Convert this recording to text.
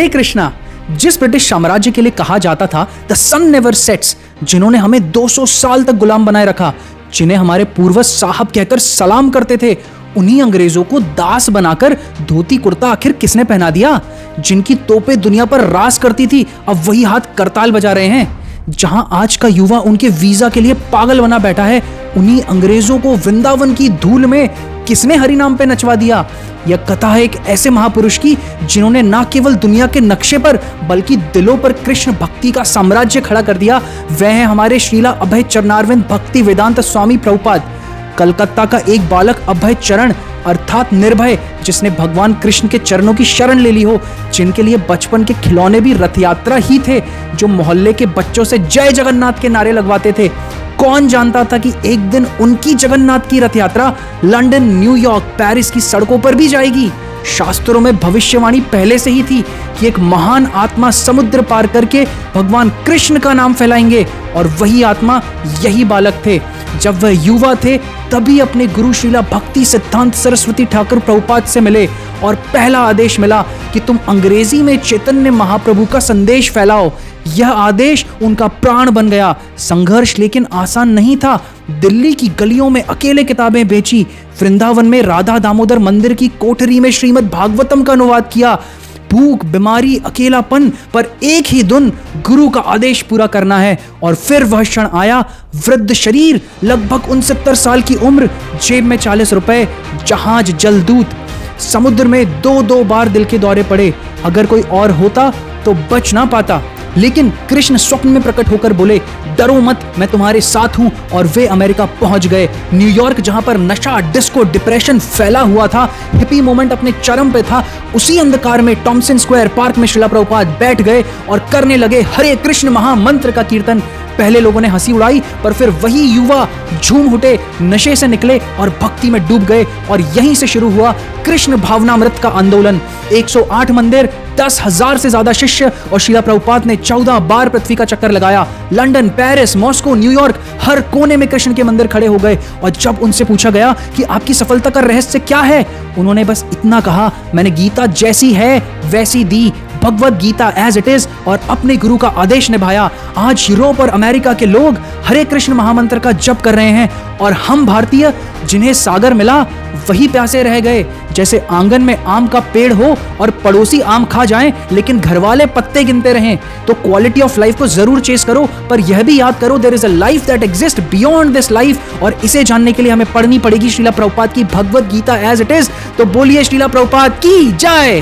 हरे कृष्णा। जिस ब्रिटिश साम्राज्य के लिए कहा जाता था द सन नेवर सेट्स, जिन्होंने हमें 200 साल तक गुलाम बनाए रखा, जिन्हें हमारे पूर्वज साहब कहकर सलाम करते थे, उन्हीं अंग्रेजों को दास बनाकर धोती कुर्ता आखिर किसने पहना दिया? जिनकी तोपें दुनिया पर राज करती थी, अब वही हाथ करताल बजा रहे हैं। जहां आज का युवा उनके वीजा के लिए पागल बना बैठा है, उन्हीं अंग्रेजों को वृंदावन की धूल में किसने हरि नाम पे नचवा दिया? यह कथा है एक ऐसे महापुरुष की जिन्होंने न केवल दुनिया के नक्शे पर बल्कि दिलों पर कृष्ण भक्ति का साम्राज्य खड़ा कर दिया। वह है हमारे श्रीला अभय चरणारविंद भक्ति वेदांत स्वामी प्रभुपाद। कलकत्ता का एक बालक अभय चरण अर्थात निर्भय, जिसने भगवान कृष्ण के चरणों की शरण ले ली हो, जिनके लिए बचपन के खिलौने भी रथ यात्रा ही थे, जो मोहल्ले के बच्चों से जय जगन्नाथ के नारे लगवाते थे। कौन जानता था कि एक दिन उनकी जगन्नाथ की रथ यात्रा लंदन, न्यूयॉर्क, पेरिस की सड़कों पर भी जाएगी। शास्त्रों में भविष्यवाणी पहले से ही थी कि एक महान आत्मा समुद्र पार करके भगवान कृष्ण का नाम फैलाएंगे, और वही आत्मा यही बालक थे। जब वह युवा थे तभी अपने गुरु श्रीला भक्ति सिद्धांत सरस्वती ठाकुर प्रभुपाद से मिले और पहला आदेश मिला कि तुम अंग्रेजी में चैतन्य महाप्रभु का संदेश फैलाओ। यह आदेश उनका प्राण बन गया। संघर्ष लेकिन आसान नहीं था। दिल्ली की गलियों में अकेले किताबें बेची, वृंदावन में राधा दामोदर मंदिर की कोठरी में श्रीमद् भागवतम का अनुवाद किया। भूख, बीमारी, अकेलापन, पर एक ही धुन, गुरु का आदेश पूरा करना है। और फिर वह क्षण आया, वृद्ध शरीर, लगभग 69 साल की उम्र, जेब में 40 रुपए, जहाज जलदूत। समुद्र में 2-2 बार दिल के दौरे पड़े। अगर कोई और होता तो बच ना पाता, लेकिन कृष्ण स्वप्न में प्रकट होकर बोले, डरो मत, मैं तुम्हारे साथ हूं। और वे अमेरिका पहुंच गए। न्यूयॉर्क, जहां पर नशा, डिस्को, डिप्रेशन फैला हुआ था, हिप्पी मूवमेंट अपने चरम पे था, उसी अंधकार में टॉमसन स्क्वायर पार्क में श्रीला प्रभुपाद बैठ गए और करने लगे हरे कृष्ण महामंत्र का कीर्तन। पहले लोगों ने हंसी उड़ाई, पर फिर वही युवा झूम उठे, नशे से निकले और भक्ति में डूब गए। और यहीं से शुरू हुआ कृष्ण भावनामृत का आंदोलन। 108 मंदिर, 10,000 से ज्यादा शिष्य, और श्रीला प्रभुपाद ने 14 बार पृथ्वी का चक्कर लगाया। लंदन, पेरिस, मॉस्को, न्यूयॉर्क, हर कोने में कृष्ण के मंदिर खड़े हो गए। और जब उनसे पूछा गया कि आपकी सफलता का रहस्य क्या है, उन्होंने बस इतना कहा, मैंने गीता जैसी है वैसी दी, Bhagavad Gita as it is, और अपने गुरु का आदेश निभाया। आज यूरोप और अमेरिका के लोग हरे कृष्ण महामंत्र का जप कर रहे हैं, और हम भारतीय, जिन्हें सागर मिला वही प्यासे रह गए। जैसे आंगन में आम का पेड़ हो और पड़ोसी आम खा जाएं, लेकिन घर वाले पत्ते गिनते रहें। तो क्वालिटी ऑफ लाइफ को जरूर चेस करो, पर यह भी याद करो, there is a life that exist beyond this life. और इसे जानने के लिए हमें पढ़नी पड़ेगी श्रीला प्रभुपाद की Bhagavad Gita as it is. तो बोलिए श्रीला प्रभुपाद की जय।